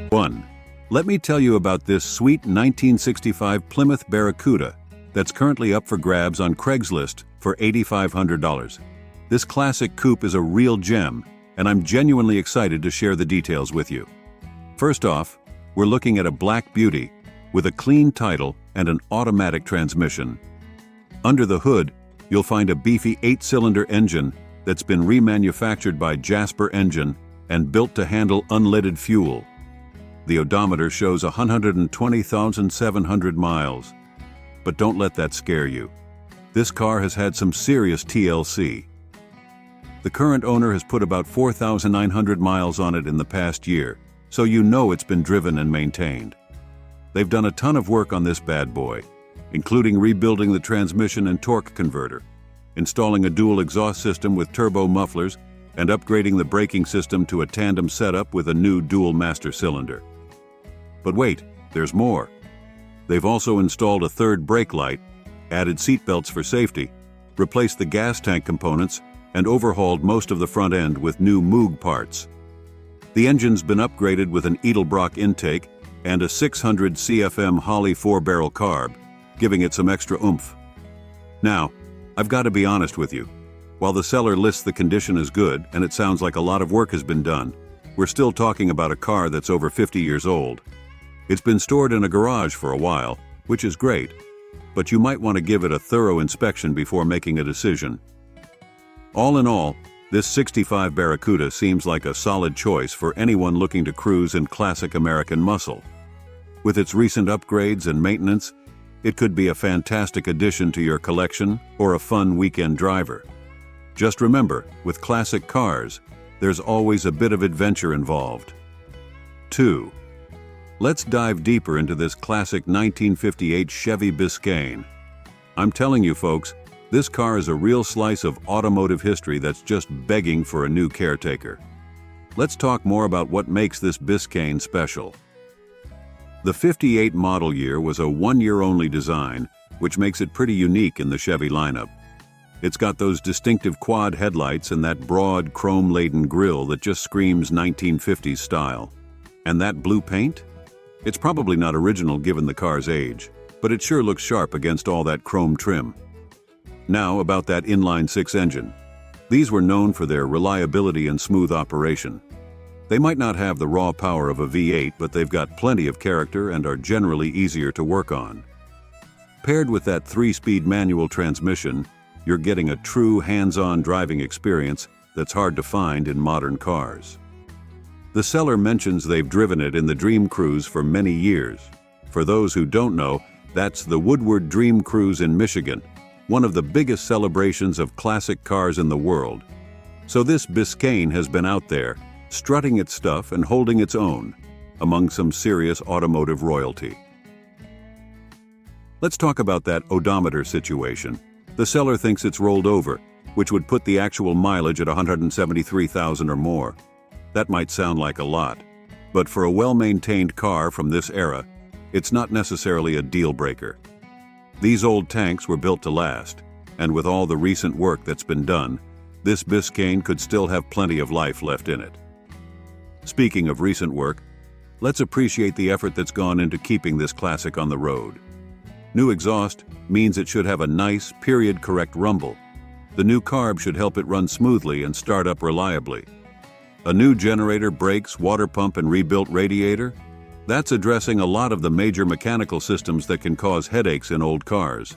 1. Let me tell you about this sweet 1965 Plymouth Barracuda that's currently up for grabs on Craigslist for $8,500. This classic coupe is a real gem, and I'm genuinely excited to share the details with you. First off, we're looking at a black beauty with a clean title and an automatic transmission. Under the hood, you'll find a beefy 8-cylinder engine that's been remanufactured by Jasper Engine and built to handle unleaded fuel. The odometer shows 120,700 miles. But don't let that scare you. This car has had some serious TLC. The current owner has put about 4,900 miles on it in the past year, so you know it's been driven and maintained. They've done a ton of work on this bad boy, including rebuilding the transmission and torque converter, installing a dual exhaust system with turbo mufflers, and upgrading the braking system to a tandem setup with a new dual master cylinder. But wait, there's more. They've also installed a third brake light, added seatbelts for safety, replaced the gas tank components, and overhauled most of the front end with new Moog parts. The engine's been upgraded with an Edelbrock intake and a 600 CFM Holley 4-barrel carb, giving it some extra oomph. Now, I've got to be honest with you. While the seller lists the condition as good and it sounds like a lot of work has been done, we're still talking about a car that's over 50 years old. It's been stored in a garage for a while, which is great, but you might want to give it a thorough inspection before making a decision. All in all, this 65 Barracuda seems like a solid choice for anyone looking to cruise in classic American muscle. With its recent upgrades and maintenance, it could be a fantastic addition to your collection or a fun weekend driver. Just remember, with classic cars, there's always a bit of adventure involved. 2. Let's dive deeper into this classic 1958 Chevy Biscayne. I'm telling you folks, this car is a real slice of automotive history that's just begging for a new caretaker. Let's talk more about what makes this Biscayne special. The 58 model year was a one-year-only design, which makes it pretty unique in the Chevy lineup. It's got those distinctive quad headlights and that broad, chrome-laden grille that just screams 1950s style. And that blue paint? It's probably not original given the car's age, but it sure looks sharp against all that chrome trim. Now about that inline-six engine. These were known for their reliability and smooth operation. They might not have the raw power of a V8, but they've got plenty of character and are generally easier to work on. Paired with that 3-speed manual transmission, you're getting a true hands-on driving experience that's hard to find in modern cars. The seller mentions they've driven it in the Dream Cruise for many years. For those who don't know, that's the Woodward Dream Cruise in Michigan, one of the biggest celebrations of classic cars in the world. So this Biscayne has been out there, strutting its stuff and holding its own, among some serious automotive royalty. Let's talk about that odometer situation. The seller thinks it's rolled over, which would put the actual mileage at 173,000 or more. That might sound like a lot, but for a well-maintained car from this era, it's not necessarily a deal breaker. These old tanks were built to last, and with all the recent work that's been done, this Biscayne could still have plenty of life left in it. Speaking of recent work, let's appreciate the effort that's gone into keeping this classic on the road. New exhaust means it should have a nice, period-correct rumble. The new carb should help it run smoothly and start up reliably. A new generator, brakes, water pump, and rebuilt radiator? That's addressing a lot of the major mechanical systems that can cause headaches in old cars.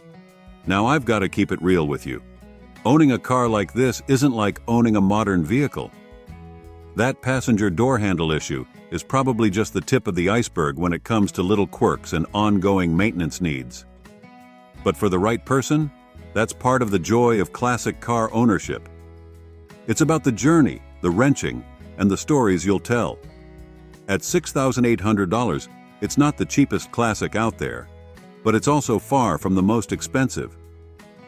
Now I've got to keep it real with you. Owning a car like this isn't like owning a modern vehicle. That passenger door handle issue is probably just the tip of the iceberg when it comes to little quirks and ongoing maintenance needs. But for the right person, that's part of the joy of classic car ownership. It's about the journey, the wrenching, and the stories you'll tell. At $6,800, it's not the cheapest classic out there, but it's also far from the most expensive.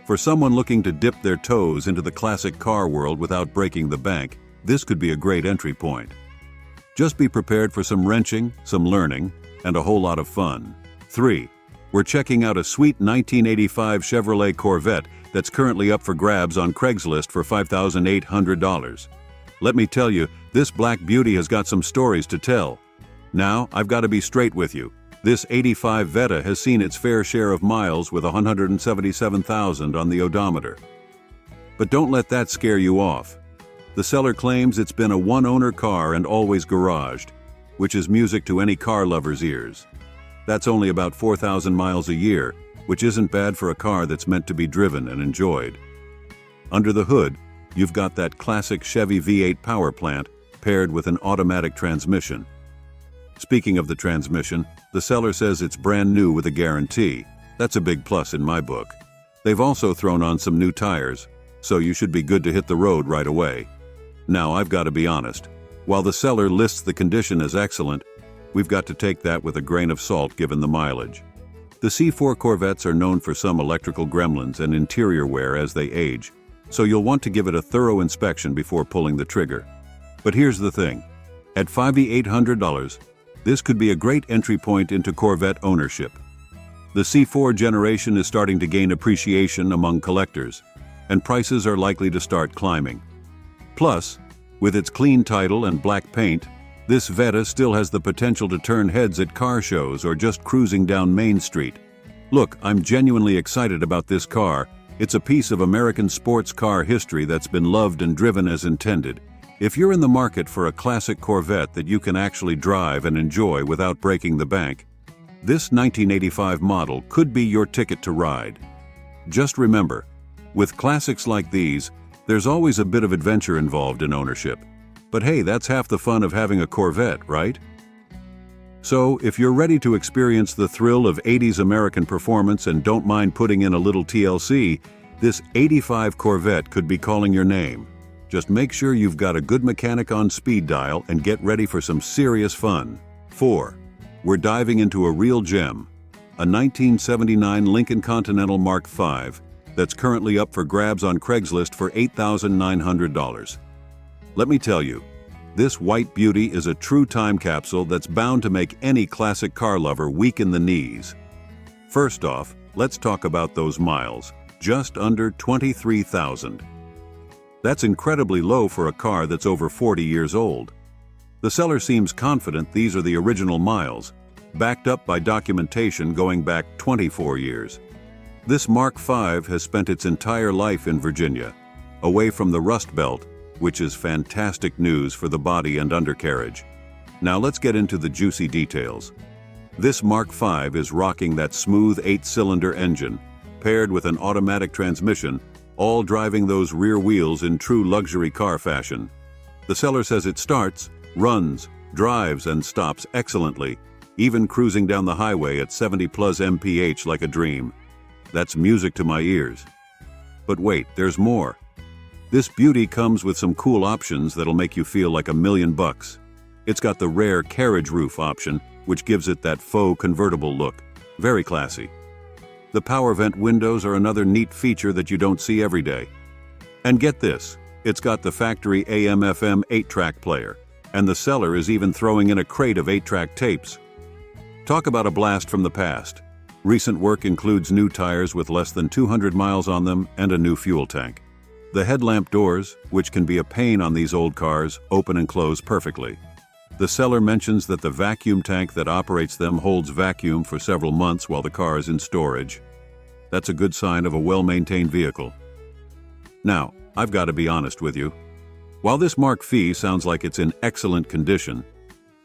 For someone looking to dip their toes into the classic car world without breaking the bank, this could be a great entry point. Just be prepared for some wrenching, some learning, and a whole lot of fun. 3. We're checking out a sweet 1985 Chevrolet Corvette that's currently up for grabs on Craigslist for $5,800. Let me tell you, this black beauty has got some stories to tell. Now, I've got to be straight with you. This 85 Vetta has seen its fair share of miles with 177,000 on the odometer. But don't let that scare you off. The seller claims it's been a one-owner car and always garaged, which is music to any car lover's ears. That's only about 4,000 miles a year, which isn't bad for a car that's meant to be driven and enjoyed. Under the hood, you've got that classic Chevy V8 power plant paired with an automatic transmission. Speaking of the transmission, the seller says it's brand new with a guarantee. That's a big plus in my book. They've also thrown on some new tires, so you should be good to hit the road right away. Now, I've got to be honest. While the seller lists the condition as excellent, we've got to take that with a grain of salt given the mileage. The C4 Corvettes are known for some electrical gremlins and interior wear as they age, so you'll want to give it a thorough inspection before pulling the trigger. But here's the thing. At $5,800, this could be a great entry point into Corvette ownership. The C4 generation is starting to gain appreciation among collectors, and prices are likely to start climbing. Plus, with its clean title and black paint, this Vetta still has the potential to turn heads at car shows or just cruising down Main Street. Look, I'm genuinely excited about this car. It's a piece of American sports car history that's been loved and driven as intended. If you're in the market for a classic Corvette that you can actually drive and enjoy without breaking the bank, this 1985 model could be your ticket to ride. Just remember, with classics like these, there's always a bit of adventure involved in ownership. But hey, that's half the fun of having a Corvette, right? So, if you're ready to experience the thrill of 80s American performance and don't mind putting in a little TLC, this 85 Corvette could be calling your name. Just make sure you've got a good mechanic on speed dial and get ready for some serious fun. 4. We're diving into a real gem, a 1979 Lincoln Continental Mark V that's currently up for grabs on Craigslist for $8,900. Let me tell you, this white beauty is a true time capsule that's bound to make any classic car lover weak in the knees. First off, let's talk about those miles, just under 23,000. That's incredibly low for a car that's over 40 years old. The seller seems confident these are the original miles, backed up by documentation going back 24 years. This Mark V has spent its entire life in Virginia, away from the Rust Belt, which is fantastic news for the body and undercarriage. Now let's get into the juicy details. This Mark V is rocking that smooth 8-cylinder engine, paired with an automatic transmission, all driving those rear wheels in true luxury car fashion. The seller says it starts, runs, drives, and stops excellently, even cruising down the highway at 70+ mph like a dream. That's music to my ears. But wait, there's more. This beauty comes with some cool options that'll make you feel like $1 million. It's got the rare carriage roof option, which gives it that faux convertible look. Very classy. The power vent windows are another neat feature that you don't see every day. And get this, it's got the factory AM/FM 8-track player, and the seller is even throwing in a crate of 8-track tapes. Talk about a blast from the past. Recent work includes new tires with less than 200 miles on them and a new fuel tank. The headlamp doors, which can be a pain on these old cars, open and close perfectly. The seller mentions that the vacuum tank that operates them holds vacuum for several months while the car is in storage. That's a good sign of a well-maintained vehicle. Now, I've got to be honest with you. While this Mark V sounds like it's in excellent condition,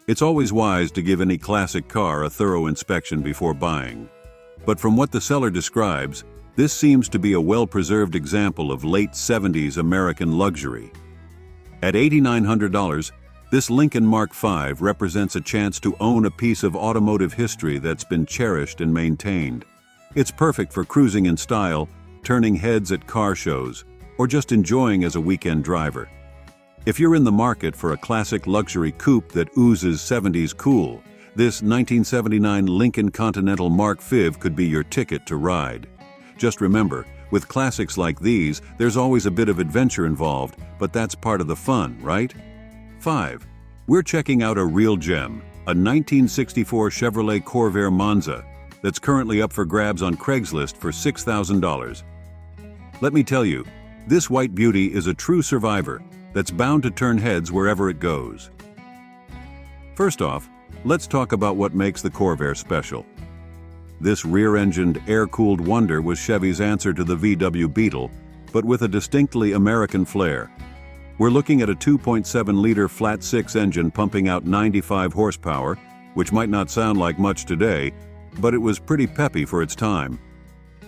it's always wise to give any classic car a thorough inspection before buying. But from what the seller describes, this seems to be a well-preserved example of late 70s American luxury. At $8,900, this Lincoln Mark V represents a chance to own a piece of automotive history that's been cherished and maintained. It's perfect for cruising in style, turning heads at car shows, or just enjoying as a weekend driver. If you're in the market for a classic luxury coupe that oozes 70s cool, this 1979 Lincoln Continental Mark V could be your ticket to ride. Just remember, with classics like these, there's always a bit of adventure involved, but that's part of the fun, right? 5. We're checking out a real gem, a 1964 Chevrolet Corvair Monza that's currently up for grabs on Craigslist for $6,000. Let me tell you, this white beauty is a true survivor that's bound to turn heads wherever it goes. First off, Let's talk about what makes the Corvair special. This rear-engined, air-cooled wonder was Chevy's answer to the VW Beetle, but with a distinctly American flair. We're looking at a 2.7-liter flat-six engine pumping out 95 horsepower, which might not sound like much today, but it was pretty peppy for its time.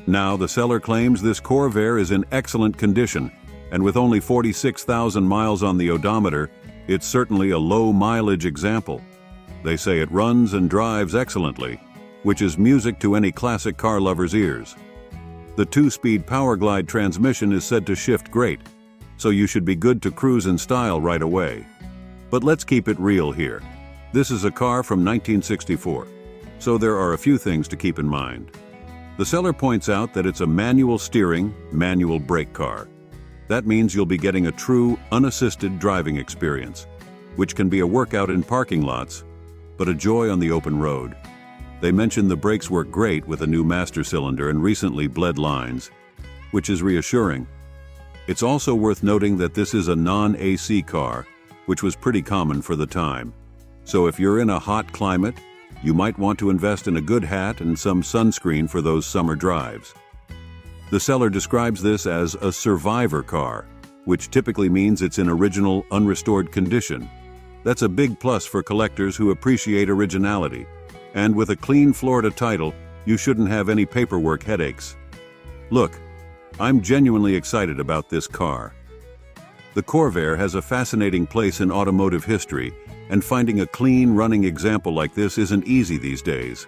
Now, the seller claims this Corvair is in excellent condition, and with only 46,000 miles on the odometer, it's certainly a low-mileage example. They say it runs and drives excellently, which is music to any classic car lover's ears. The 2-speed Powerglide transmission is said to shift great, so you should be good to cruise in style right away. But let's keep it real here. This is a car from 1964, so there are a few things to keep in mind. The seller points out that it's a manual steering, manual brake car. That means you'll be getting a true, unassisted driving experience, which can be a workout in parking lots, but a joy on the open road. They mention the brakes work great with a new master cylinder and recently bled lines, which is reassuring. It's also worth noting that this is a non-AC car, which was pretty common for the time. So if you're in a hot climate, you might want to invest in a good hat and some sunscreen for those summer drives. The seller describes this as a survivor car, which typically means it's in original, unrestored condition. That's a big plus for collectors who appreciate originality. And with a clean Florida title, you shouldn't have any paperwork headaches. Look, I'm genuinely excited about this car. The Corvair has a fascinating place in automotive history, and finding a clean, running example like this isn't easy these days.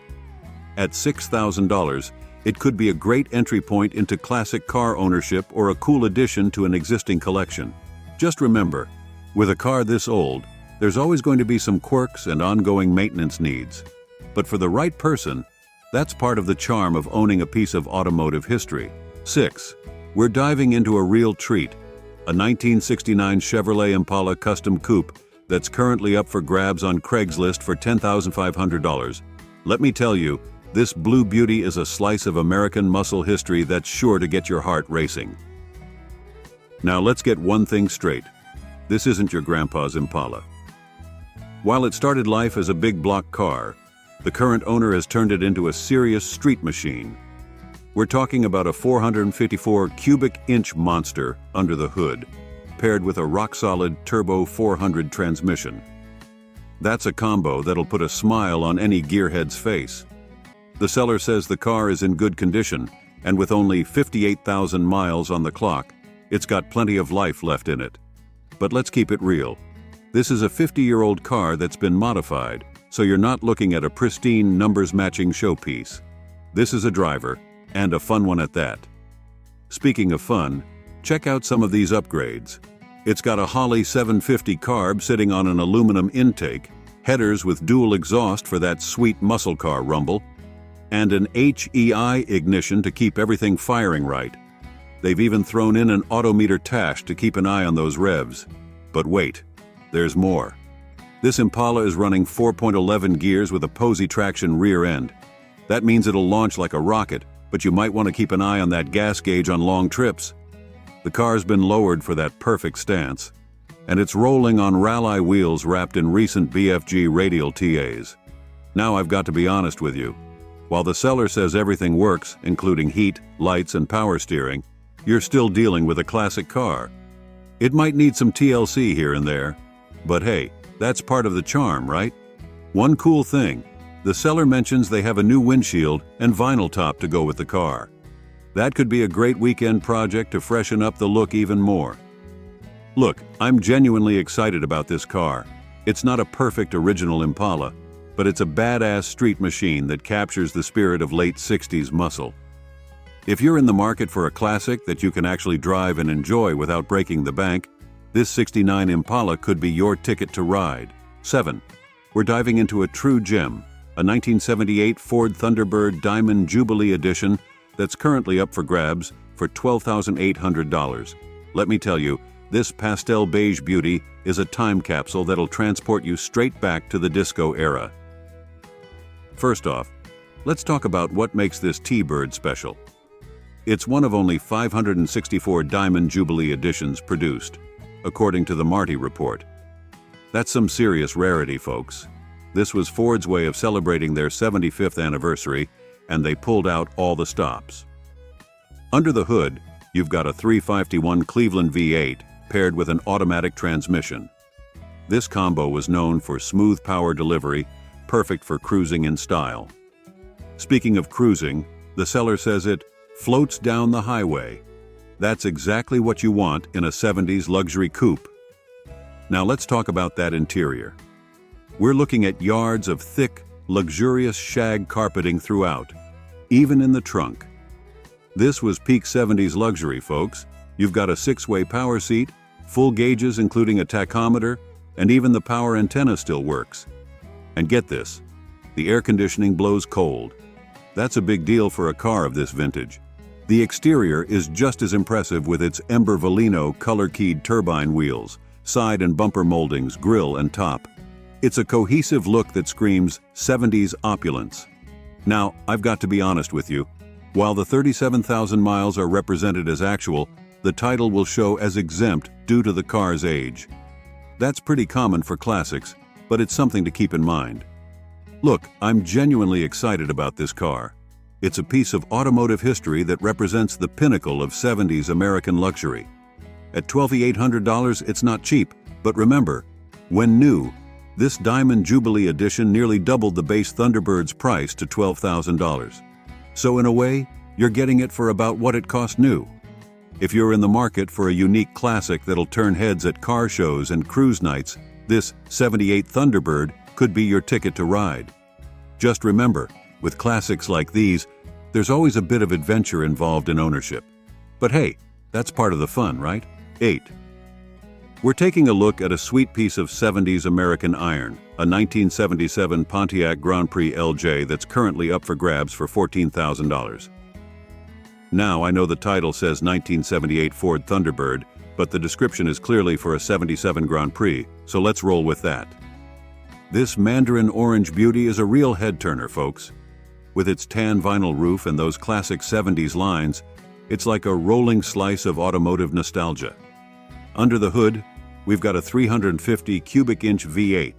At $6,000, it could be a great entry point into classic car ownership or a cool addition to an existing collection. Just remember, with a car this old, there's always going to be some quirks and ongoing maintenance needs. But for the right person, that's part of the charm of owning a piece of automotive history. 6. We're diving into a real treat, a 1969 Chevrolet Impala Custom Coupe that's currently up for grabs on Craigslist for $10,500. Let me tell you, this blue beauty is a slice of American muscle history that's sure to get your heart racing. Now let's get one thing straight. This isn't your grandpa's Impala. While it started life as a big block car, the current owner has turned it into a serious street machine. We're talking about a 454 cubic inch monster under the hood, paired with a rock-solid turbo 400 transmission. That's a combo that'll put a smile on any gearhead's face. The seller says the car is in good condition, and with only 58,000 miles on the clock, it's got plenty of life left in it. But let's keep it real. This is a 50-year-old car that's been modified, so you're not looking at a pristine, numbers-matching showpiece. This is a driver, and a fun one at that. Speaking of fun, check out some of these upgrades. It's got a Holley 750 carb sitting on an aluminum intake, headers with dual exhaust for that sweet muscle car rumble, and an HEI ignition to keep everything firing right. They've even thrown in an odometer tash to keep an eye on those revs. But wait, there's more. This Impala is running 4.11 gears with a Posey traction rear end. That means it'll launch like a rocket, but you might want to keep an eye on that gas gauge on long trips. The car's been lowered for that perfect stance, and it's rolling on rally wheels wrapped in recent BFG radial TAs. Now I've got to be honest with you. While the seller says everything works, including heat, lights, and power steering, you're still dealing with a classic car. It might need some TLC here and there, but hey, that's part of the charm, right? One cool thing, the seller mentions they have a new windshield and vinyl top to go with the car. That could be a great weekend project to freshen up the look even more. Look, I'm genuinely excited about this car. It's not a perfect original Impala, but it's a badass street machine that captures the spirit of late 60s muscle. If you're in the market for a classic that you can actually drive and enjoy without breaking the bank, this '69 Impala could be your ticket to ride. 7. We're diving into a true gem, a 1978 Ford Thunderbird Diamond Jubilee Edition that's currently up for grabs for $12,800. Let me tell you, this pastel beige beauty is a time capsule that'll transport you straight back to the disco era. First off, let's talk about what makes this T-Bird special. It's one of only 564 Diamond Jubilee editions produced, according to the Marty report. That's some serious rarity, folks. This was Ford's way of celebrating their 75th anniversary, and they pulled out all the stops. Under the hood, you've got a 351 Cleveland V8 paired with an automatic transmission. This combo was known for smooth power delivery, perfect for cruising in style. Speaking of cruising, the seller says it floats down the highway. That's exactly what you want in a 70s luxury coupe. Now let's talk about that interior. We're looking at yards of thick, luxurious shag carpeting throughout, even in the trunk. This was peak 70s luxury, folks. You've got a 6-way power seat, full gauges including a tachometer, and even the power antenna still works. And get this, the air conditioning blows cold. That's a big deal for a car of this vintage. The exterior is just as impressive with its Ember Valino color-keyed turbine wheels, side and bumper moldings, grille and top. It's a cohesive look that screams 70s opulence. Now, I've got to be honest with you. While the 37,000 miles are represented as actual, the title will show as exempt due to the car's age. That's pretty common for classics, but it's something to keep in mind. Look, I'm genuinely excited about this car. It's a piece of automotive history that represents the pinnacle of 70s American luxury. At $12,800, it's not cheap, but remember, when new, this Diamond Jubilee edition nearly doubled the base Thunderbird's price to $12,000. So in a way, you're getting it for about what it cost new. If you're in the market for a unique classic that'll turn heads at car shows and cruise nights, this '78 Thunderbird could be your ticket to ride. Just remember, with classics like these, there's always a bit of adventure involved in ownership. But hey, that's part of the fun, right? 8. We're taking a look at a sweet piece of 70s American iron, a 1977 Pontiac Grand Prix LJ that's currently up for grabs for $14,000. Now, I know the title says 1978 Ford Thunderbird, but the description is clearly for a 77 Grand Prix, so let's roll with that. This Mandarin Orange beauty is a real head-turner, folks. With its tan vinyl roof and those classic 70s lines, it's like a rolling slice of automotive nostalgia. Under the hood, we've got a 350 cubic inch V8,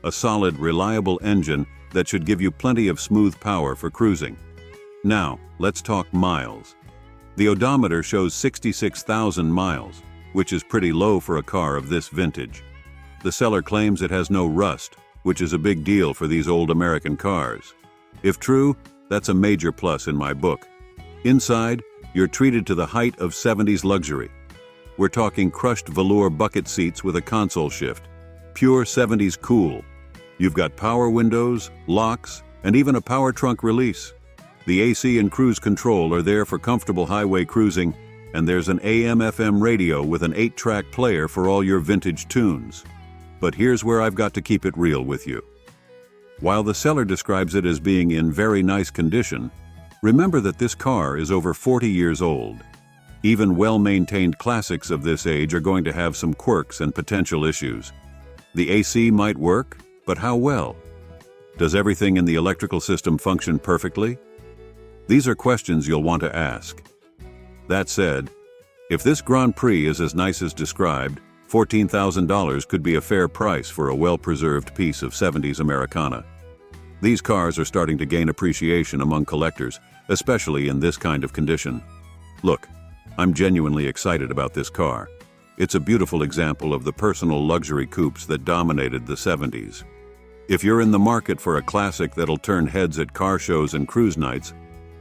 a solid, reliable engine that should give you plenty of smooth power for cruising. Now, let's talk miles. The odometer shows 66,000 miles, which is pretty low for a car of this vintage. The seller claims it has no rust, which is a big deal for these old American cars. If true, that's a major plus in my book. Inside, you're treated to the height of 70s luxury. We're talking crushed velour bucket seats with a console shift. Pure 70s cool. You've got power windows, locks, and even a power trunk release. The AC and cruise control are there for comfortable highway cruising, and there's an AM/FM radio with an 8-track player for all your vintage tunes. But here's where I've got to keep it real with you. While the seller describes it as being in very nice condition, remember that this car is over 40 years old. Even well-maintained classics of this age are going to have some quirks and potential issues. The AC might work, but how well? Does everything in the electrical system function perfectly? These are questions you'll want to ask. That said, if this Grand Prix is as nice as described, $14,000 could be a fair price for a well-preserved piece of 70s Americana. These cars are starting to gain appreciation among collectors, especially in this kind of condition. Look, I'm genuinely excited about this car. It's a beautiful example of the personal luxury coupes that dominated the 70s. If you're in the market for a classic that'll turn heads at car shows and cruise nights,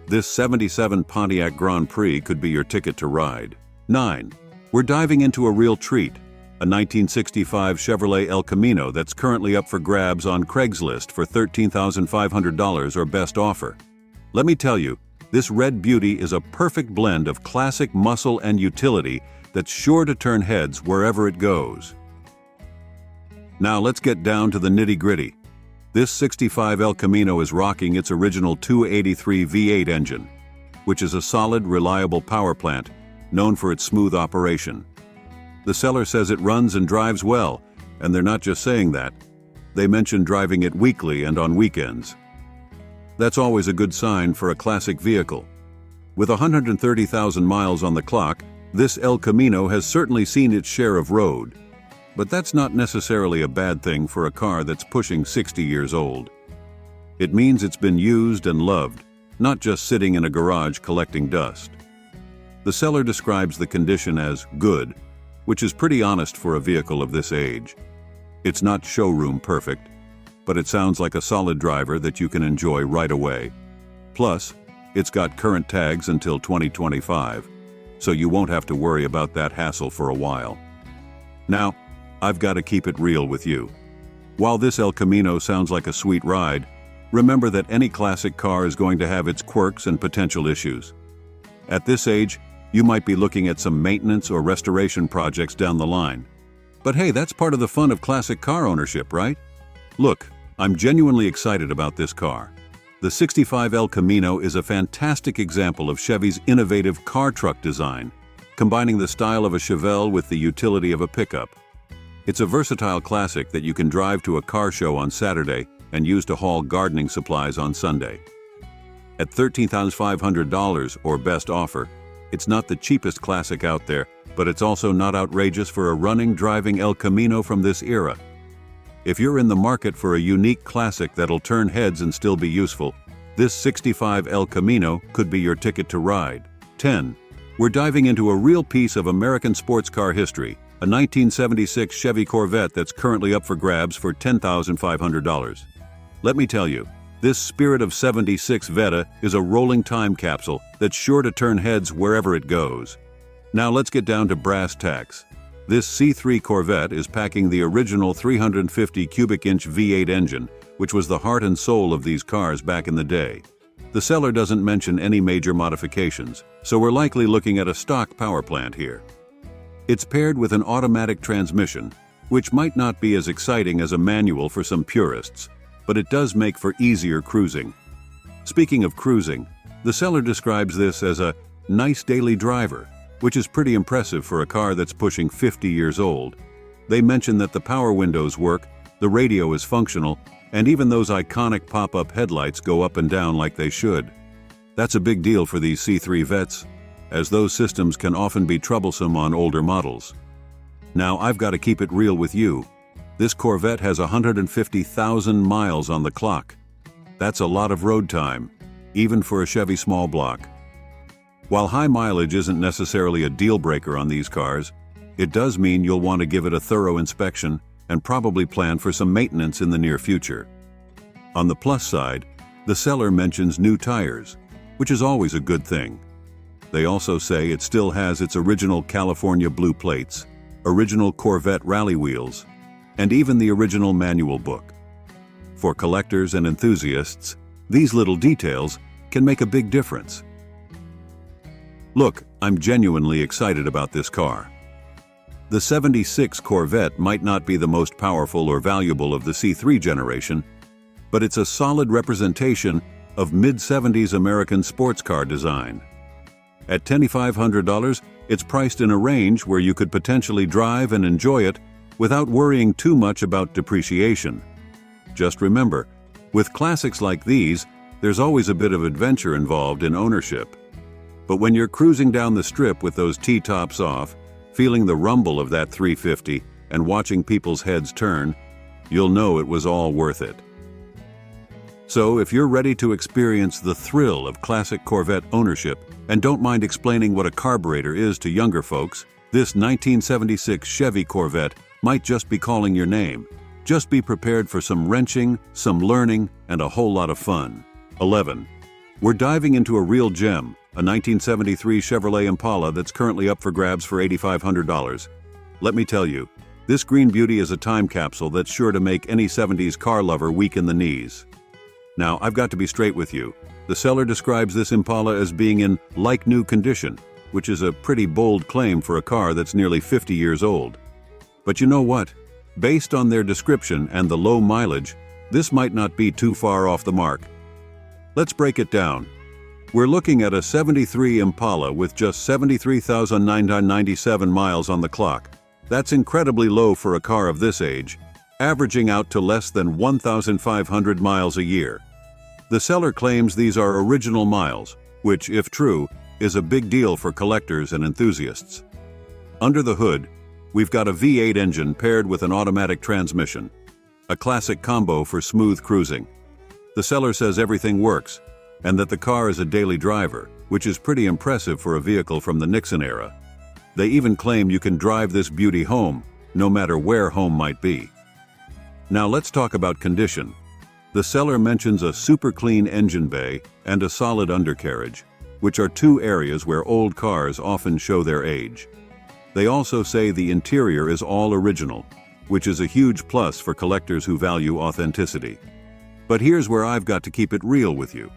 this '77 Pontiac Grand Prix could be your ticket to ride. 9. We're diving into a real treat, a 1965 Chevrolet El Camino that's currently up for grabs on Craigslist for $13,500 or best offer. Let me tell you, this red beauty is a perfect blend of classic muscle and utility that's sure to turn heads wherever it goes. Now let's get down to the nitty-gritty. This '65 El Camino is rocking its original 283 V8 engine, which is a solid, reliable power plant known for its smooth operation. The seller says it runs and drives well, and they're not just saying that. They mention driving it weekly and on weekends. That's always a good sign for a classic vehicle. With 130,000 miles on the clock, this El Camino has certainly seen its share of road. But that's not necessarily a bad thing for a car that's pushing 60 years old. It means it's been used and loved, not just sitting in a garage collecting dust. The seller describes the condition as good, which is pretty honest for a vehicle of this age. It's not showroom perfect, but it sounds like a solid driver that you can enjoy right away. Plus, it's got current tags until 2025, so you won't have to worry about that hassle for a while. Now, I've got to keep it real with you. While this El Camino sounds like a sweet ride, remember that any classic car is going to have its quirks and potential issues. At this age, you might be looking at some maintenance or restoration projects down the line. But hey, that's part of the fun of classic car ownership, right? Look, I'm genuinely excited about this car. The 65 El Camino is a fantastic example of Chevy's innovative car truck design, combining the style of a Chevelle with the utility of a pickup. It's a versatile classic that you can drive to a car show on Saturday and use to haul gardening supplies on Sunday. At $13,500 or best offer, it's not the cheapest classic out there, but it's also not outrageous for a running, driving El Camino from this era. If you're in the market for a unique classic that'll turn heads and still be useful, this 65 El Camino could be your ticket to ride. 10. We're diving into a real piece of American sports car history, a 1976 Chevy Corvette that's currently up for grabs for $10,500. Let me tell you, this Spirit of 76 Vetta is a rolling time capsule that's sure to turn heads wherever it goes. Now let's get down to brass tacks. This C3 Corvette is packing the original 350 cubic inch V8 engine, which was the heart and soul of these cars back in the day. The seller doesn't mention any major modifications, so we're likely looking at a stock power plant here. It's paired with an automatic transmission, which might not be as exciting as a manual for some purists, but it does make for easier cruising. Speaking of cruising, the seller describes this as a nice daily driver, which is pretty impressive for a car that's pushing 50 years old. They mention that the power windows work, the radio is functional, and even those iconic pop-up headlights go up and down like they should. That's a big deal for these C3 Vettes, as those systems can often be troublesome on older models. Now, I've got to keep it real with you. This Corvette has 150,000 miles on the clock. That's a lot of road time, even for a Chevy small block. While high mileage isn't necessarily a deal breaker on these cars, it does mean you'll want to give it a thorough inspection and probably plan for some maintenance in the near future. On the plus side, the seller mentions new tires, which is always a good thing. They also say it still has its original California blue plates, original Corvette rally wheels, and even the original manual book. For collectors and enthusiasts, these little details can make a big difference. Look, I'm genuinely excited about this car. The 76 Corvette might not be the most powerful or valuable of the C3 generation, but it's a solid representation of mid-70s American sports car design. At $2,500, it's priced in a range where you could potentially drive and enjoy it without worrying too much about depreciation. Just remember, with classics like these, there's always a bit of adventure involved in ownership. But when you're cruising down the strip with those T-tops off, feeling the rumble of that 350 and watching people's heads turn, you'll know it was all worth it. So if you're ready to experience the thrill of classic Corvette ownership and don't mind explaining what a carburetor is to younger folks, this 1976 Chevy Corvette might just be calling your name. Just be prepared for some wrenching, some learning, and a whole lot of fun. 11. We're diving into a real gem, a 1973 Chevrolet Impala that's currently up for grabs for $8,500. Let me tell you, this green beauty is a time capsule that's sure to make any 70s car lover weak in the knees. Now, I've got to be straight with you. The seller describes this Impala as being in like-new condition, which is a pretty bold claim for a car that's nearly 50 years old. But you know what? Based on their description and the low mileage, this might not be too far off the mark. Let's break it down. We're looking at a 73 Impala with just 73,997 miles on the clock. That's incredibly low for a car of this age, averaging out to less than 1,500 miles a year. The seller claims these are original miles, which, if true, is a big deal for collectors and enthusiasts. Under the hood, We've got a V8 engine paired with an automatic transmission. A classic combo for smooth cruising. The seller says everything works, and that the car is a daily driver, which is pretty impressive for a vehicle from the Nixon era. They even claim you can drive this beauty home, no matter where home might be. Now let's talk about condition. The seller mentions a super clean engine bay and a solid undercarriage, which are two areas where old cars often show their age. They also say the interior is all original, which is a huge plus for collectors who value authenticity. But here's where I've got to keep it real with you.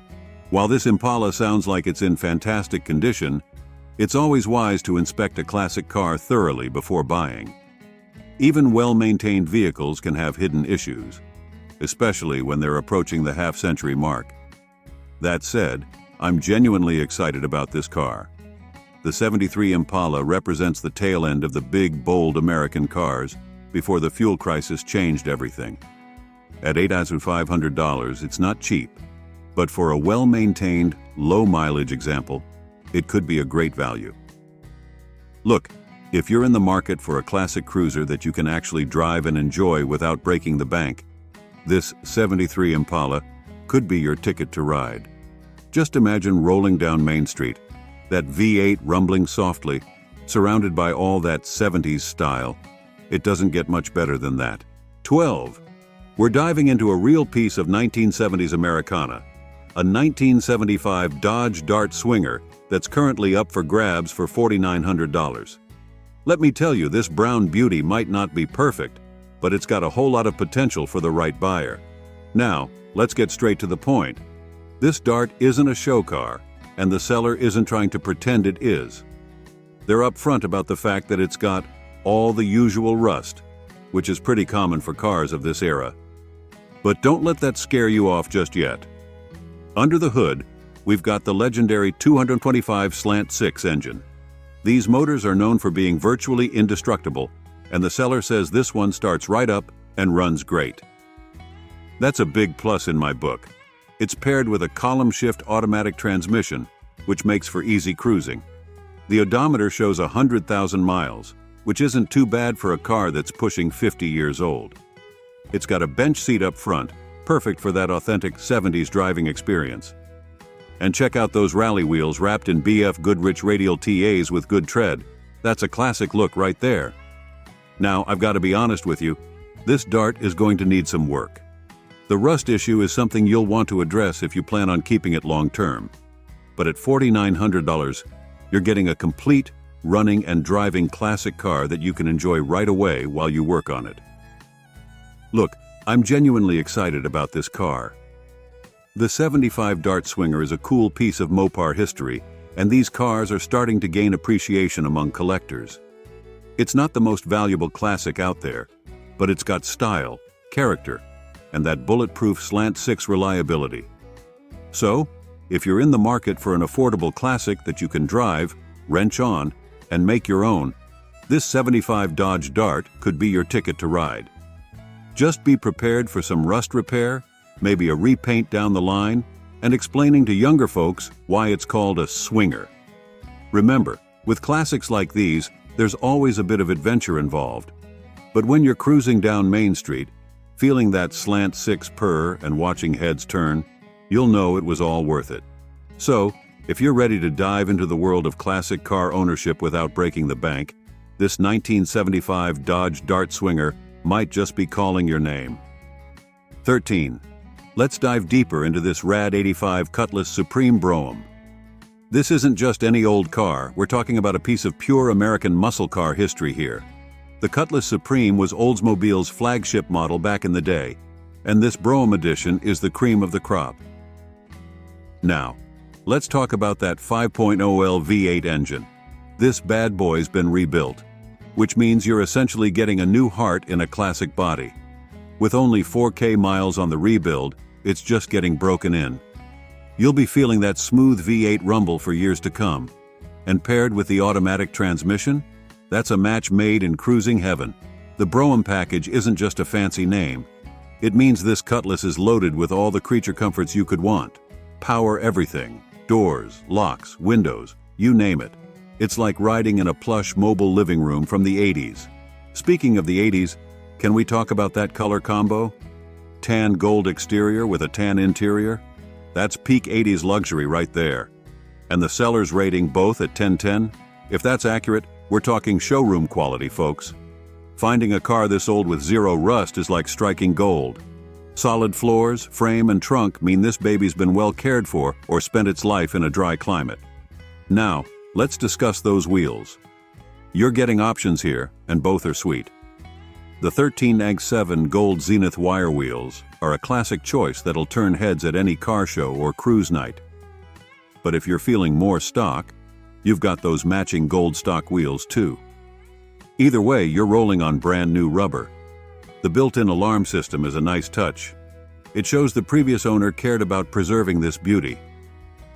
While this Impala sounds like it's in fantastic condition, it's always wise to inspect a classic car thoroughly before buying. Even well-maintained vehicles can have hidden issues, especially when they're approaching the half-century mark. That said, I'm genuinely excited about this car. The '73 Impala represents the tail end of the big, bold American cars before the fuel crisis changed everything. At $8,500, it's not cheap, but for a well-maintained, low-mileage example, it could be a great value. Look, if you're in the market for a classic cruiser that you can actually drive and enjoy without breaking the bank, this '73 Impala could be your ticket to ride. Just imagine rolling down Main Street, that V8 rumbling softly, surrounded by all that '70s style. It doesn't get much better than that. 12. We're diving into a real piece of 1970s Americana, a 1975 Dodge Dart Swinger that's currently up for grabs for $4,900. Let me tell you, this brown beauty might not be perfect, but it's got a whole lot of potential for the right buyer. Now, let's get straight to the point. This Dart isn't a show car, and the seller isn't trying to pretend it is. They're upfront about the fact that it's got all the usual rust, which is pretty common for cars of this era. But don't let that scare you off just yet. Under the hood, we've got the legendary 225 slant-6 engine. These motors are known for being virtually indestructible, and the seller says this one starts right up and runs great. That's a big plus in my book. It's paired with a column-shift automatic transmission, which makes for easy cruising. The odometer shows 100,000 miles, which isn't too bad for a car that's pushing 50 years old. It's got a bench seat up front, perfect for that authentic '70s driving experience. And check out those rally wheels wrapped in BF Goodrich radial TAs with good tread. That's a classic look right there. Now, I've got to be honest with you, this Dart is going to need some work. The rust issue is something you'll want to address if you plan on keeping it long term. But at $4,900, you're getting a complete, running and driving classic car that you can enjoy right away while you work on it. Look, I'm genuinely excited about this car. The '75 Dart Swinger is a cool piece of Mopar history, and these cars are starting to gain appreciation among collectors. It's not the most valuable classic out there, but it's got style, character, and that bulletproof slant-6 reliability. So, if you're in the market for an affordable classic that you can drive, wrench on, and make your own, this '75 Dodge Dart could be your ticket to ride. Just be prepared for some rust repair, maybe a repaint down the line, and explaining to younger folks why it's called a swinger. Remember, with classics like these, there's always a bit of adventure involved. But when you're cruising down Main Street, feeling that slant-6 purr and watching heads turn, you'll know it was all worth it. So, if you're ready to dive into the world of classic car ownership without breaking the bank, this 1975 Dodge Dart Swinger might just be calling your name. 13. Let's dive deeper into this rad '85 Cutlass Supreme Brougham. This isn't just any old car, we're talking about a piece of pure American muscle car history here. The Cutlass Supreme was Oldsmobile's flagship model back in the day, and this Brougham edition is the cream of the crop. Now, let's talk about that 5.0L V8 engine. This bad boy's been rebuilt, which means you're essentially getting a new heart in a classic body. With only 4K miles on the rebuild, it's just getting broken in. You'll be feeling that smooth V8 rumble for years to come. And paired with the automatic transmission, that's a match made in cruising heaven. The Brougham package isn't just a fancy name. It means this Cutlass is loaded with all the creature comforts you could want. Power everything. Doors, locks, windows, you name it. It's like riding in a plush mobile living room from the '80s. Speaking of the 80s, can we talk about that color combo? Tan gold exterior with a tan interior? That's peak 80s luxury right there. And the seller's rating both at 10/10? If that's accurate, we're talking showroom quality, folks. Finding a car this old with zero rust is like striking gold. Solid floors, frame, and trunk mean this baby's been well cared for or spent its life in a dry climate. Now, let's discuss those wheels. You're getting options here, and both are sweet. The 13Ag7 Gold Zenith wire wheels are a classic choice that'll turn heads at any car show or cruise night. But if you're feeling more stock, you've got those matching gold stock wheels too. Either way, you're rolling on brand new rubber. The built-in alarm system is a nice touch. It shows the previous owner cared about preserving this beauty.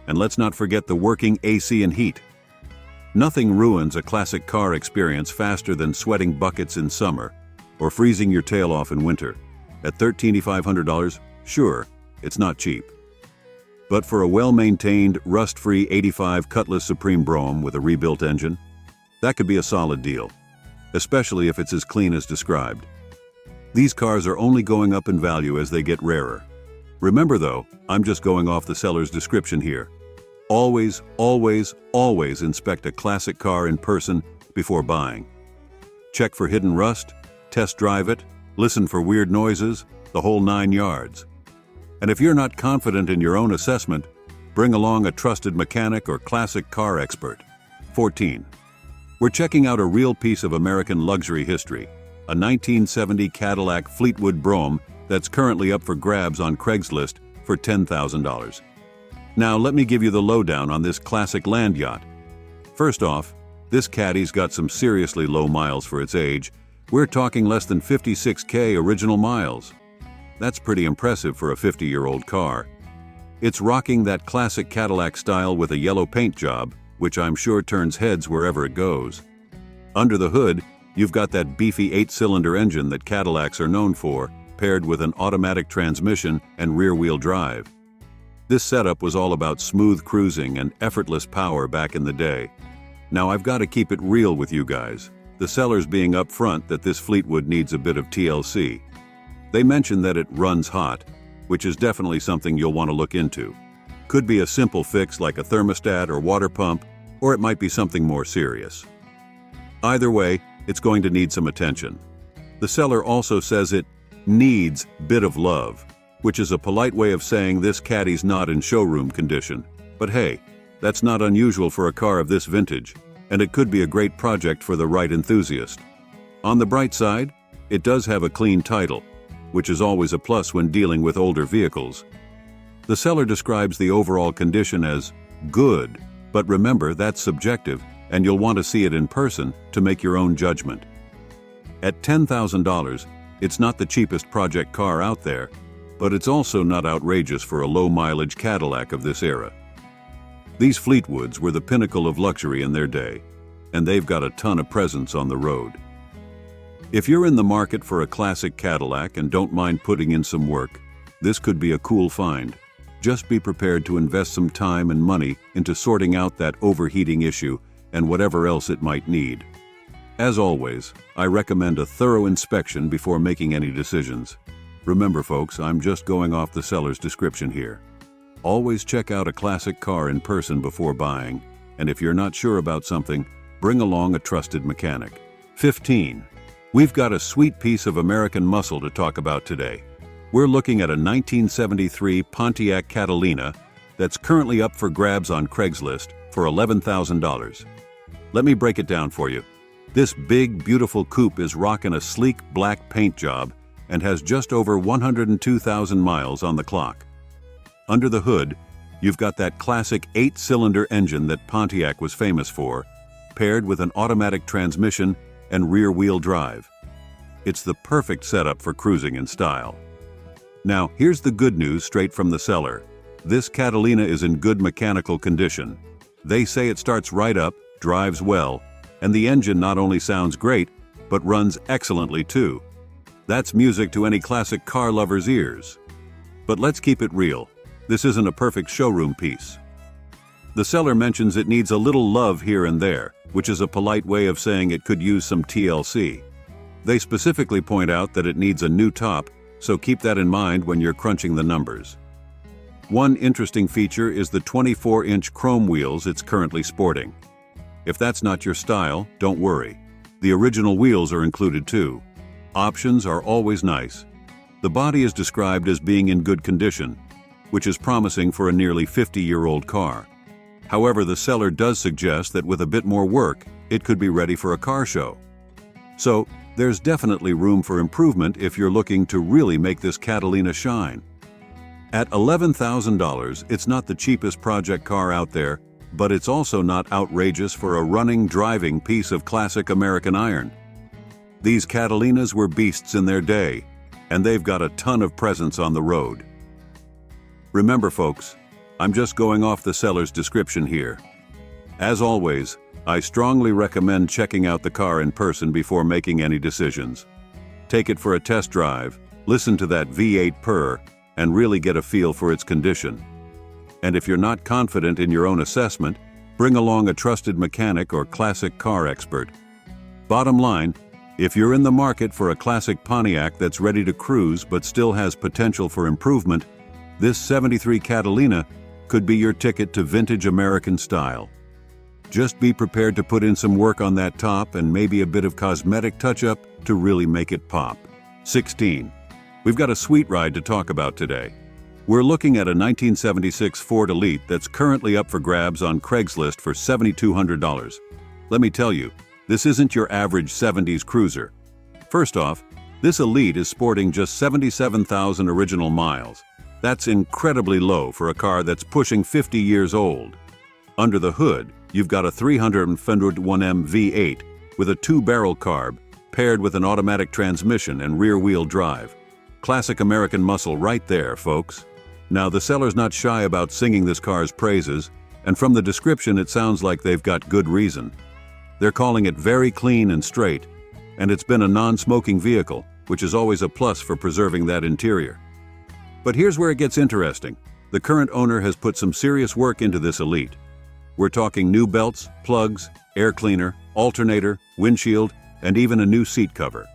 And let's not forget the working AC and heat. Nothing ruins a classic car experience faster than sweating buckets in summer or freezing your tail off in winter. At $13,500, sure, it's not cheap. But for a well-maintained, rust-free 85 Cutlass Supreme Brougham with a rebuilt engine, that could be a solid deal, especially if it's as clean as described. These cars are only going up in value as they get rarer. Remember though, I'm just going off the seller's description here. Always, always, always inspect a classic car in person before buying. Check for hidden rust, test drive it, listen for weird noises, the whole 9 yards. And if you're not confident in your own assessment, bring along a trusted mechanic or classic car expert. 14. We're checking out a real piece of American luxury history, a 1970 Cadillac Fleetwood Brougham that's currently up for grabs on Craigslist for $10,000. Now let me give you the lowdown on this classic land yacht. First off, this caddy's got some seriously low miles for its age. We're talking less than 56K original miles. That's pretty impressive for a 50-year-old car. It's rocking that classic Cadillac style with a yellow paint job, which I'm sure turns heads wherever it goes. Under the hood, you've got that beefy 8-cylinder engine that Cadillacs are known for, paired with an automatic transmission and rear-wheel drive. This setup was all about smooth cruising and effortless power back in the day. Now I've got to keep it real with you guys, the sellers being upfront that this Fleetwood needs a bit of TLC. They mentioned that it runs hot, which is definitely something you'll want to look into. Could be a simple fix like a thermostat or water pump, or it might be something more serious. Either way, it's going to need some attention. The seller also says it needs bit of love, which is a polite way of saying this caddy's not in showroom condition. But hey, that's not unusual for a car of this vintage, and it could be a great project for the right enthusiast. On the bright side, it does have a clean title, which is always a plus when dealing with older vehicles. The seller describes the overall condition as good, but remember that's subjective, and you'll want to see it in person to make your own judgment. At $10,000, it's not the cheapest project car out there, but it's also not outrageous for a low-mileage Cadillac of this era. These Fleetwoods were the pinnacle of luxury in their day, and they've got a ton of presence on the road. If you're in the market for a classic Cadillac and don't mind putting in some work, this could be a cool find. Just be prepared to invest some time and money into sorting out that overheating issue and whatever else it might need. As always, I recommend a thorough inspection before making any decisions. Remember folks, I'm just going off the seller's description here. Always check out a classic car in person before buying, and if you're not sure about something, bring along a trusted mechanic. 15. We've got a sweet piece of American muscle to talk about today. We're looking at a 1973 Pontiac Catalina that's currently up for grabs on Craigslist for $11,000. Let me break it down for you. This big, beautiful coupe is rocking a sleek black paint job and has just over 102,000 miles on the clock. Under the hood, you've got that classic 8-cylinder engine that Pontiac was famous for, paired with an automatic transmission and rear-wheel drive. It's the perfect setup for cruising in style. Now, here's the good news straight from the seller. This Catalina is in good mechanical condition. They say it starts right up, drives well, and the engine not only sounds great, but runs excellently too. That's music to any classic car lover's ears. But let's keep it real. This isn't a perfect showroom piece. The seller mentions it needs a little love here and there, which is a polite way of saying it could use some TLC. They specifically point out that it needs a new top, so keep that in mind when you're crunching the numbers. One interesting feature is the 24-inch chrome wheels it's currently sporting. If that's not your style, don't worry. The original wheels are included too. Options are always nice. The body is described as being in good condition, which is promising for a nearly 50-year-old car. However, the seller does suggest that with a bit more work, it could be ready for a car show. So, there's definitely room for improvement if you're looking to really make this Catalina shine. At $11,000, it's not the cheapest project car out there, but it's also not outrageous for a running, driving piece of classic American iron. These Catalinas were beasts in their day, and they've got a ton of presence on the road. Remember folks, I'm just going off the seller's description here. As always, I strongly recommend checking out the car in person before making any decisions. Take it for a test drive, listen to that V8 purr, and really get a feel for its condition. And if you're not confident in your own assessment, bring along a trusted mechanic or classic car expert. Bottom line, if you're in the market for a classic Pontiac that's ready to cruise but still has potential for improvement, this '73 Catalina could be your ticket to vintage American style. Just be prepared to put in some work on that top and maybe a bit of cosmetic touch-up to really make it pop. 16. We've got a sweet ride to talk about today. We're looking at a 1976 Ford Elite that's currently up for grabs on Craigslist for $7,200. Let me tell you, this isn't your average 70s cruiser. First off, this Elite is sporting just 77,000 original miles. That's incredibly low for a car that's pushing 50 years old. Under the hood, you've got a 301M V8 with a 2-barrel carb paired with an automatic transmission and rear-wheel drive. Classic American muscle right there, folks. Now, the seller's not shy about singing this car's praises, and from the description it sounds like they've got good reason. They're calling it very clean and straight, and it's been a non-smoking vehicle, which is always a plus for preserving that interior. But here's where it gets interesting. The current owner has put some serious work into this Elite. We're talking new belts, plugs, air cleaner, alternator, windshield, and even a new seat cover.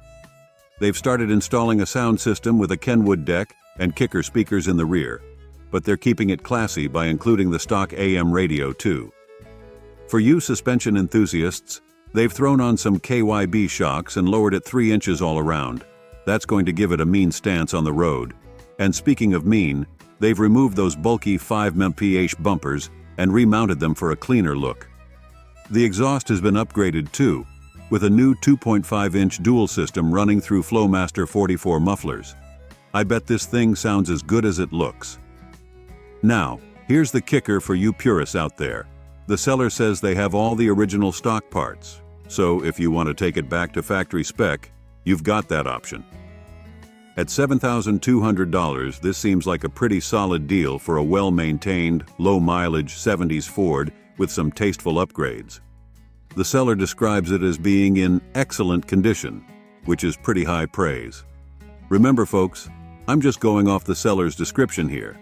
They've started installing a sound system with a Kenwood deck and kicker speakers in the rear, but they're keeping it classy by including the stock AM radio too. For you suspension enthusiasts, they've thrown on some KYB shocks and lowered it 3 inches all around. That's going to give it a mean stance on the road. And speaking of mean, they've removed those bulky 5 mph bumpers and remounted them for a cleaner look. The exhaust has been upgraded too, with a new 2.5-inch dual system running through Flowmaster 44 mufflers. I bet this thing sounds as good as it looks. Now, here's the kicker for you purists out there. The seller says they have all the original stock parts, so if you want to take it back to factory spec, you've got that option. At $7,200, this seems like a pretty solid deal for a well-maintained, low-mileage 70s Ford with some tasteful upgrades. The seller describes it as being in excellent condition, which is pretty high praise. Remember folks, I'm just going off the seller's description here.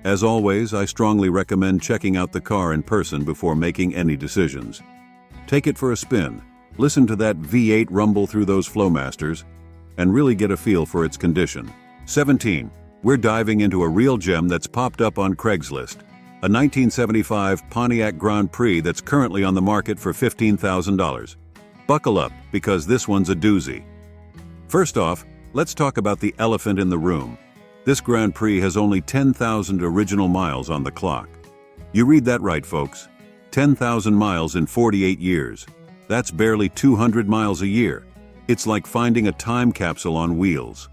As always, I strongly recommend checking out the car in person before making any decisions. Take it for a spin, listen to that V8 rumble through those Flowmasters, and really get a feel for its condition. 17. We're diving into a real gem that's popped up on Craigslist. A 1975 Pontiac Grand Prix that's currently on the market for $15,000. Buckle up, because this one's a doozy. First off, let's talk about the elephant in the room. This Grand Prix has only 10,000 original miles on the clock. You read that right, folks. 10,000 miles in 48 years. That's barely 200 miles a year. It's like finding a time capsule on wheels.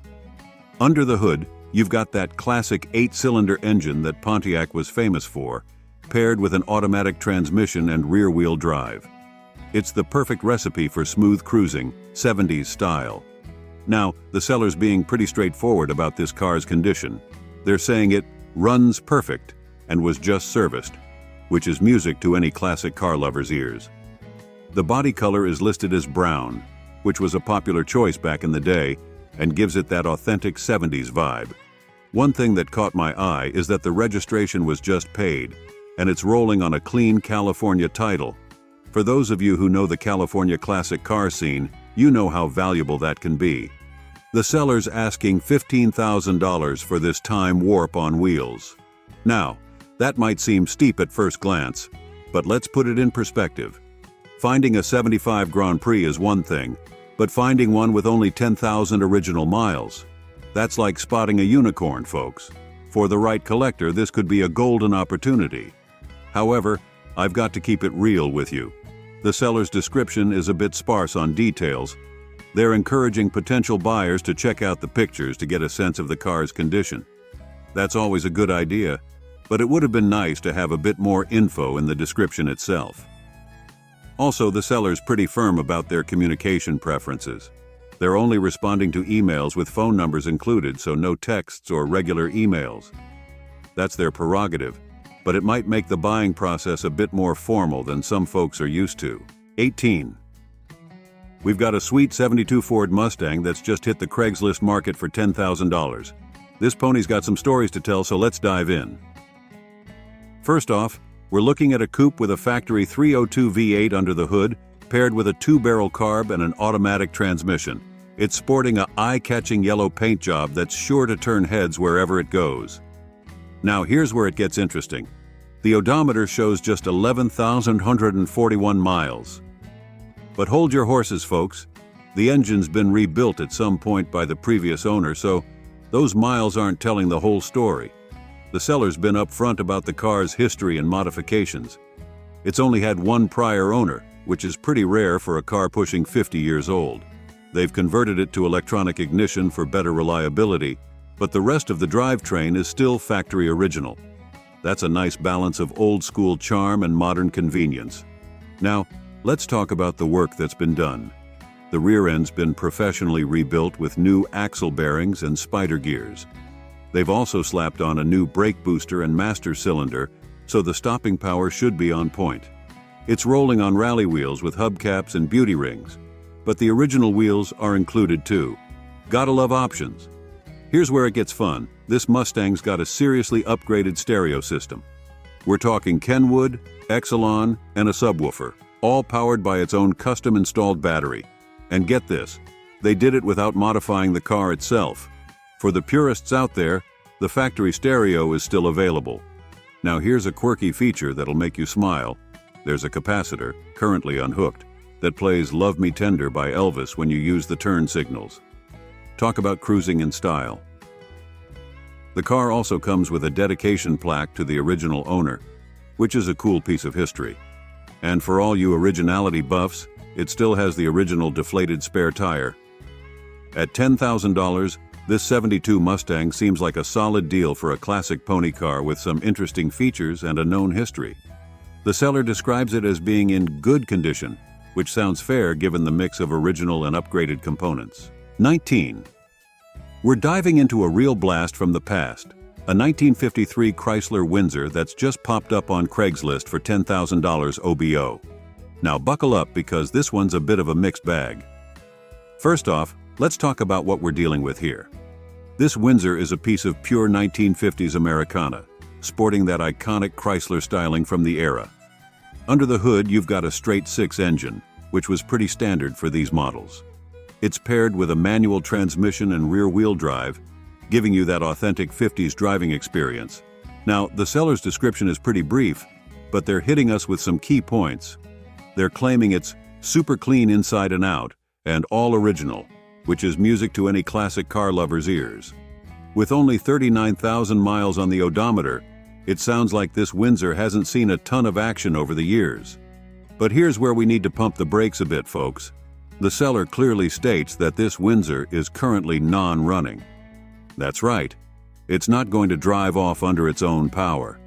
Under the hood, you've got that classic 8-cylinder engine that Pontiac was famous for, paired with an automatic transmission and rear-wheel drive. It's the perfect recipe for smooth cruising, 70s style. Now, the seller's being pretty straightforward about this car's condition. They're saying it runs perfect and was just serviced, which is music to any classic car lover's ears. The body color is listed as brown, which was a popular choice back in the day and gives it that authentic 70s vibe. One thing that caught my eye is that the registration was just paid, and it's rolling on a clean California title. For those of you who know the California classic car scene, You know how valuable that can be. The seller's asking $15,000 for this time warp on wheels. Now, that might seem steep at first glance, but let's put it in perspective. Finding a 75 Grand Prix is one thing, but finding one with only 10,000 original miles, that's like spotting a unicorn, folks. For the right collector, this could be a golden opportunity. However, I've got to keep it real with you. The seller's description is a bit sparse on details. They're encouraging potential buyers to check out the pictures to get a sense of the car's condition. That's always a good idea, but it would have been nice to have a bit more info in the description itself. Also, the seller's pretty firm about their communication preferences. They're only responding to emails with phone numbers included, so no texts or regular emails. That's their prerogative, but it might make the buying process a bit more formal than some folks are used to. 18. We've got a sweet '72 Ford Mustang that's just hit the Craigslist market for $10,000. This pony's got some stories to tell, so let's dive in. First off, we're looking at a coupe with a factory 302 V8 under the hood, paired with a 2-barrel carb and an automatic transmission. It's sporting a eye-catching yellow paint job that's sure to turn heads wherever it goes. Now here's where it gets interesting. The odometer shows just 11,141 miles. But hold your horses, folks. The engine's been rebuilt at some point by the previous owner, so those miles aren't telling the whole story. The seller's been upfront about the car's history and modifications. It's only had one prior owner, which is pretty rare for a car pushing 50 years old. They've converted it to electronic ignition for better reliability, but the rest of the drivetrain is still factory original. That's a nice balance of old-school charm and modern convenience. Now, let's talk about the work that's been done. The rear end's been professionally rebuilt with new axle bearings and spider gears. They've also slapped on a new brake booster and master cylinder, so the stopping power should be on point. It's rolling on rally wheels with hubcaps and beauty rings, but the original wheels are included too. Gotta love options. Here's where it gets fun. This Mustang's got a seriously upgraded stereo system. We're talking Kenwood, Exelon, and a subwoofer, all powered by its own custom-installed battery. And get this, they did it without modifying the car itself. For the purists out there, the factory stereo is still available. Now here's a quirky feature that'll make you smile. There's a capacitor, currently unhooked, that plays Love Me Tender by Elvis when you use the turn signals. Talk about cruising in style. The car also comes with a dedication plaque to the original owner, which is a cool piece of history. And for all you originality buffs, it still has the original deflated spare tire. At $10,000, this '72 Mustang seems like a solid deal for a classic pony car with some interesting features and a known history. The seller describes it as being in good condition, which sounds fair given the mix of original and upgraded components. 19. We're diving into a real blast from the past, a 1953 Chrysler Windsor that's just popped up on Craigslist for $10,000 OBO. Now buckle up because this one's a bit of a mixed bag. First off, let's talk about what we're dealing with here. This Windsor is a piece of pure 1950s Americana, sporting that iconic Chrysler styling from the era. Under the hood, you've got a straight-six engine, which was pretty standard for these models. It's paired with a manual transmission and rear-wheel drive, giving you that authentic 50s driving experience. Now, the seller's description is pretty brief, but they're hitting us with some key points. They're claiming it's super clean inside and out, and all original, which is music to any classic car lover's ears. With only 39,000 miles on the odometer, it sounds like this Windsor hasn't seen a ton of action over the years. But here's where we need to pump the brakes a bit, folks. The seller clearly states that this Windsor is currently non-running. That's right. It's not going to drive off under its own power.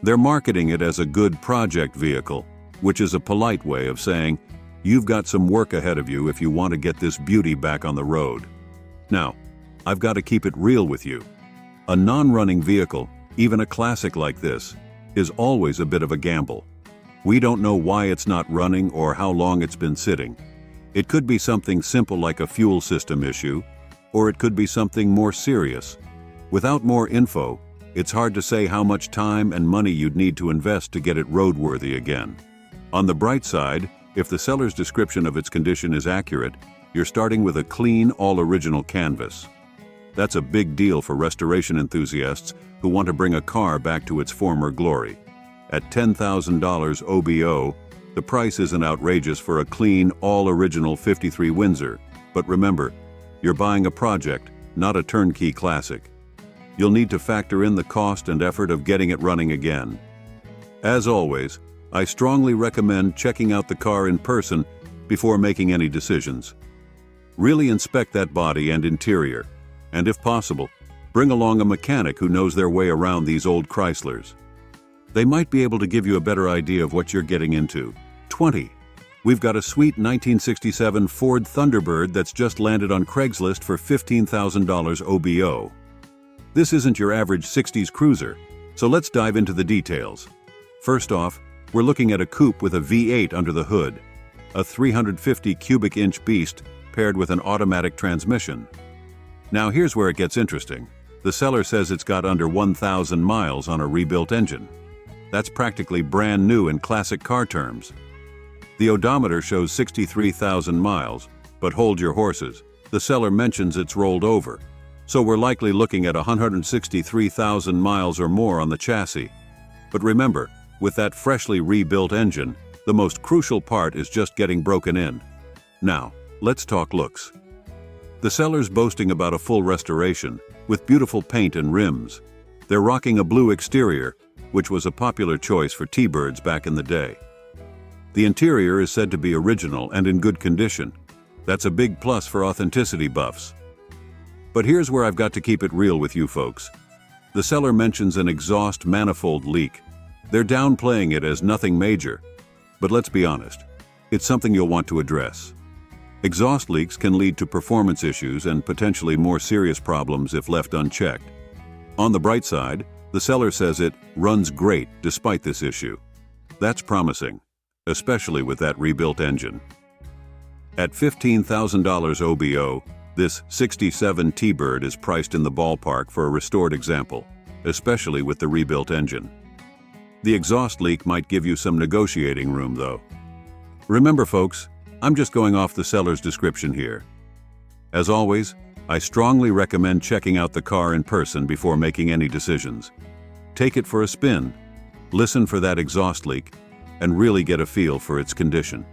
They're marketing it as a good project vehicle, which is a polite way of saying, you've got some work ahead of you if you want to get this beauty back on the road. Now, I've got to keep it real with you. A non-running vehicle, even a classic like this, is always a bit of a gamble. We don't know why it's not running or how long it's been sitting. It could be something simple like a fuel system issue, or it could be something more serious. Without more info, it's hard to say how much time and money you'd need to invest to get it roadworthy again. On the bright side, if the seller's description of its condition is accurate, you're starting with a clean, all-original canvas. That's a big deal for restoration enthusiasts who want to bring a car back to its former glory. At $10,000 OBO, the price isn't outrageous for a clean, all-original 53 Windsor, but remember, you're buying a project, not a turnkey classic. You'll need to factor in the cost and effort of getting it running again. As always, I strongly recommend checking out the car in person before making any decisions. Really inspect that body and interior, and if possible, bring along a mechanic who knows their way around these old Chryslers. They might be able to give you a better idea of what you're getting into. 20. We've got a sweet 1967 Ford Thunderbird that's just landed on Craigslist for $15,000 OBO. This isn't your average 60s cruiser, so let's dive into the details. First off, we're looking at a coupe with a V8 under the hood, a 350 cubic inch beast paired with an automatic transmission. Now here's where it gets interesting. The seller says it's got under 1,000 miles on a rebuilt engine. That's practically brand new in classic car terms. The odometer shows 63,000 miles, but hold your horses. The seller mentions it's rolled over, so we're likely looking at 163,000 miles or more on the chassis. But remember, with that freshly rebuilt engine, the most crucial part is just getting broken in. Now, let's talk looks. The seller's boasting about a full restoration, with beautiful paint and rims. They're rocking a blue exterior, which was a popular choice for T-Birds back in the day. The interior is said to be original and in good condition. That's a big plus for authenticity buffs. But here's where I've got to keep it real with you folks. The seller mentions an exhaust manifold leak. They're downplaying it as nothing major. But let's be honest, it's something you'll want to address. Exhaust leaks can lead to performance issues and potentially more serious problems if left unchecked. On the bright side, the seller says it runs great despite this issue. That's promising, especially with that rebuilt engine. At $15,000 OBO, this 67 T-Bird is priced in the ballpark for a restored example, especially with the rebuilt engine. The exhaust leak might give you some negotiating room though. Remember folks, I'm just going off the seller's description here. As always, I strongly recommend checking out the car in person before making any decisions. Take it for a spin, listen for that exhaust leak, and really get a feel for its condition.